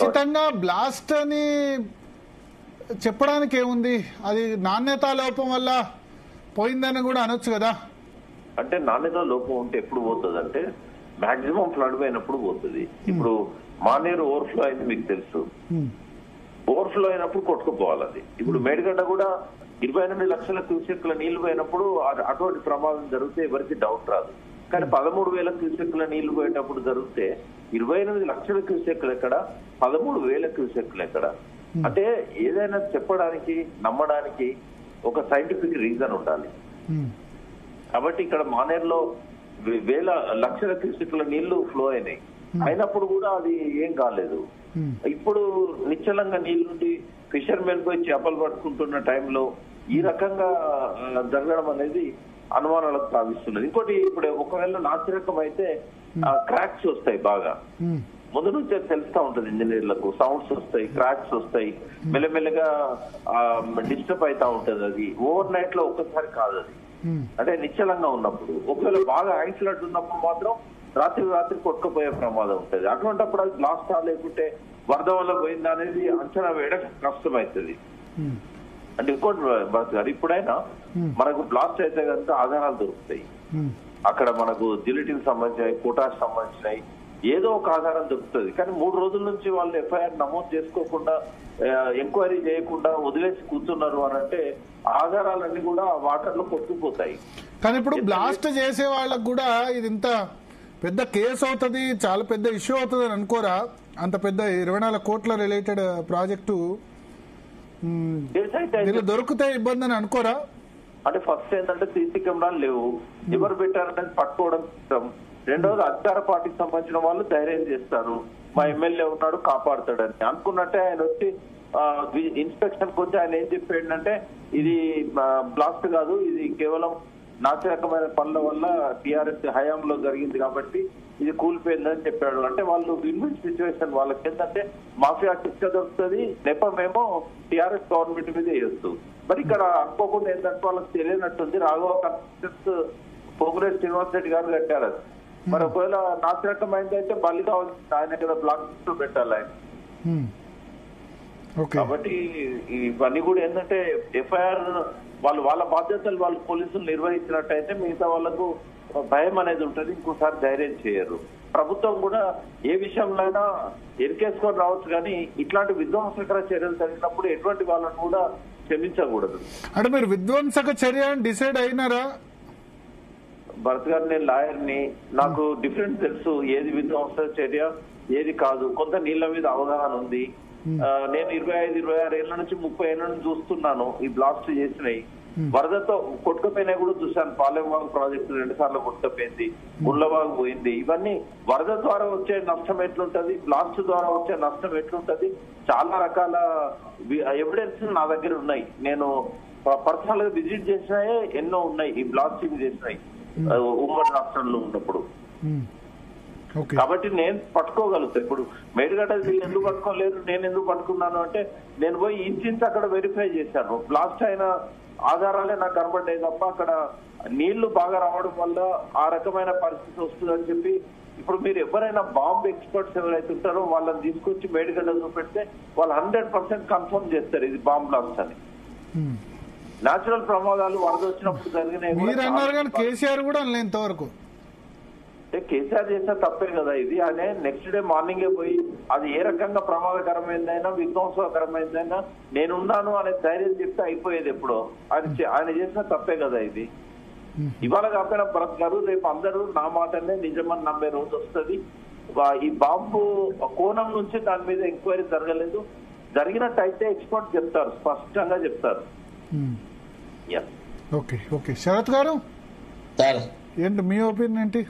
ఖచ్చితంగా బ్లాస్ట్ అని చెప్పడానికి ఏముంది? అది నాణ్యతా లోపం వల్ల పోయిందని కూడా అనొచ్చు కదా. అంటే నాణ్యత లోపం ఉంటే ఎప్పుడు పోతుంది అంటే మాక్సిమం ఫ్లడ్ అయినప్పుడు పోతుంది. ఇప్పుడు మానేరు ఓవర్ఫ్లో అయింది మీకు తెలుసు. ఓవర్ఫ్లో అయినప్పుడు కొట్టుకుపోవాలి అది. ఇప్పుడు మేడిగడ్డ కూడా 28 లక్షల క్యూసెక్ల నీళ్లు పోయినప్పుడు అటువంటి ప్రమాదం జరిగితే ఎవరికి డౌట్ రాదు. కానీ 13,000 క్యూసెక్ల నీళ్లు పోయేటప్పుడు జరిగితే 28 లక్షల క్యూసెక్లు ఎక్కడ, 13,000 క్యూసెక్లు ఎక్కడ? అంటే ఏదైనా చెప్పడానికి నమ్మడానికి ఒక సైంటిఫిక్ రీజన్ ఉండాలి. కాబట్టి ఇక్కడ మానేరులో వేల లక్షల క్యూసెక్ల నీళ్లు ఫ్లో అయినాయి, అయినప్పుడు కూడా అది ఏం కాలేదు. ఇప్పుడు నిశ్చలంగా నీళ్లుండి ఫిషర్మెన్ పోయి చేపలు పట్టుకుంటున్న టైంలో ఈ రకంగా జరగడం అనేది అనుమానాలకు తావిస్తున్నది. ఇంకోటి, ఇప్పుడు ఒకవేళ నాసిరకం అయితే క్రాక్స్ వస్తాయి, బాగా ముందు నుంచే తెలుస్తా ఉంటది ఇంజనీర్లకు. సౌండ్స్ వస్తాయి, క్రాక్స్ వస్తాయి, మెల్లమెల్లగా డిస్టర్బ్ అవుతా ఉంటది. అది ఓవర్ నైట్ లో ఒక్కసారి కాదు అది. అంటే నిశ్చలంగా ఉన్నప్పుడు, ఒకవేళ బాగా హై ఫ్లడ్ ఉన్నప్పుడు మాత్రం రాత్రి కొట్టుకుపోయే ప్రమాదం ఉంటది. అటువంటిప్పుడు అది బ్లాస్ట్ లేకుంటే వరద వల్ల పోయిందా అనేది అంచనా వేయడం కష్టమవుతుంది. అంటే ఇంకోటి గారు, ఇప్పుడైనా మనకు బ్లాస్ట్ అయితే కనుక ఆధారాలు దొరుకుతాయి. అక్కడ మనకు జిలిటిన్ సంబంధించినవి, పొటాష్ సంబంధించినవి ఏదో ఒక ఆధారం దొరుకుతుంది. కానీ 3 రోజుల నుంచి వాళ్ళు ఎఫ్ఐఆర్ నమోదు చేసుకోకుండా, ఎంక్వైరీ చేయకుండా వదిలేసి కూర్చున్నారు అని అంటే ఆధారాలన్నీ కూడా వాటర్ లో కొట్టుకుపోతాయి. కానీ ఇప్పుడు బ్లాస్ట్ చేసే వాళ్ళకు కూడా ఇది ఇంత పెద్ద కేసు అవుతుంది, చాలా పెద్ద ఇష్యూ అవుతుంది అని అనుకోరా? అంత పెద్ద 24 కోట్ల రిలేటెడ్ ప్రాజెక్టు దొరికితే ఇబ్బంది అని అనుకోరా? అంటే ఫస్ట్ ఏంటంటే సీసీ కెమెరాలు లేవు, ఎవరు పెట్టారనేది పట్టుకోవడం ఇష్టం. రెండవది, అధికార పార్టీకి సంబంధించిన వాళ్ళు ధైర్యం చేస్తారు, మా ఎమ్మెల్యే ఉన్నాడు కాపాడుతాడని అనుకున్నట్టే ఆయన వచ్చి ఇన్స్పెక్షన్ వచ్చి ఆయన ఏం చెప్పాడంటే ఇది బ్లాస్ట్ కాదు, ఇది కేవలం నాసిరకమైన పనుల వల్ల టీఆర్ఎస్ హయాంలో జరిగింది కాబట్టి ఇది కూలిపోయిందని చెప్పాడు. అంటే వాళ్ళు విన్-విన్ సిచ్యువేషన్. వాళ్ళకి ఏంటంటే మాఫియా శిక్ష దొరుకుతుంది, నెపమేమో టీఆర్ఎస్ గవర్నమెంట్ మీద వేయొచ్చు. మరి ఇక్కడ అనుకోకుండా ఏంటంటే వాళ్ళకి తెలియనట్టుంది, రాఘవ కన్స్ట్రక్షన్స్ పోగులేటి శ్రీనివాస్ రెడ్డి గారు కట్టారు. మరి ఒకవేళ నాసిరకమైంది అయితే బలి కావాల్సింది ఆయన కదా, బ్లాక్ పెట్టాలి ఆయన. కాబట్టి ఇవన్నీ కూడా ఏంటంటే ఎఫ్ఐఆర్ వాళ్ళ బాధ్యతలు వాళ్ళు పోలీసులు నిర్వహించినట్టయితే మిగతా వాళ్ళకు భయం అనేది ఉంటుంది, ఇంకోసారి ధైర్యం చేయరు. ప్రభుత్వం కూడా ఏ విషయంలోనైనా ఎరికేసుకొని రావచ్చు, కానీ ఇట్లాంటి విధ్వంసకర చర్యలు జరిగినప్పుడు ఎటువంటి వాళ్ళను కూడా క్షమించకూడదు. అంటే మీరు విధ్వంసక చర్య డిసైడ్ అయినారా? భరత్ గారు, నేను లాయర్ని, నాకు డిఫరెంట్ తెలుసు, ఏది విధ్వంసక చర్య ఏది కాదు. కొంత నీళ్ల మీద అవగాహన ఉంది. నేను 25-26 ఏళ్ల నుంచి 30 ఏళ్ల నుంచి చూస్తున్నాను ఈ బ్లాస్ట్ చేసినాయి. వరదతో కొట్టుకుపోయినా కూడా చూశాను. పాలెంవాగు ప్రాజెక్టు 2 సార్లు కొట్టుకుపోయింది, ముళ్ళవాగు పోయింది. ఇవన్నీ వరద ద్వారా వచ్చే నష్టం ఎట్లుంటది, బ్లాస్ట్ ద్వారా వచ్చే నష్టం ఎట్లుంటది, చాలా రకాల ఎవిడెన్స్ నా దగ్గర ఉన్నాయి. నేను పర్సనల్ గా విజిట్ చేసినాయే ఎన్నో ఉన్నాయి ఈ బ్లాస్టింగ్ చేసినాయి ఉమ్మడి రాష్ట్రంలో ఉన్నప్పుడు. కాబట్టి నేను పట్టుకోగలుగుతా. ఇప్పుడు మేడిగడ్డ వీళ్ళు ఎందుకు పట్టుకోలేరు, నేను ఎందుకు పట్టుకున్నాను అంటే నేను పోయి ఇంచు అక్కడ వెరిఫై చేశాను. బ్లాస్ట్ అయిన ఆధారాలే నాకు కనబడ్డాయి తప్ప అక్కడ నీళ్లు బాగా రావడం వల్ల ఆ రకమైన పరిస్థితి వస్తుందని చెప్పి, ఇప్పుడు మీరు ఎవరైనా బాంబ్ ఎక్స్పర్ట్స్ ఎవరైతే ఉంటారో వాళ్ళని తీసుకొచ్చి మేడిగడ్డ చూపెడితే వాళ్ళు 100% కన్ఫర్మ్ చేస్తారు ఇది బాంబ్ బ్లాస్ట్ అని. న్యాచురల్ ప్రమాదాలు వరద వచ్చినప్పుడు జరిగినాయి. కేసీఆర్ కూడా ఇంతవరకు కేసీఆర్ చేసిన తప్పే కదా ఇది. ఆయన నెక్స్ట్ డే మార్నింగే పోయి అది ఏ రకంగా ప్రమాదకరమైందైనా విధ్వంసకరమైందైనా నేనున్నాను అనే ధైర్యం చెప్తే అయిపోయేది ఎప్పుడో. ఆయన చేసిన తప్పే కదా ఇది. ఇవాళ కాకపోయినా భరత్ గారు, రేపు అందరూ నా మాటనే నిజమని నమ్మే రోజు వస్తుంది. ఈ బాంబు కోణం నుంచి దాని మీద ఎంక్వైరీ జరగలేదు, జరిగినట్టయితే ఎక్స్పర్ట్ చెప్తారు, స్పష్టంగా చెప్తారు. ఓకే ఓకే శరత్ గారు, ఏంటి మీ ఒపీనియన్ ఏంటి?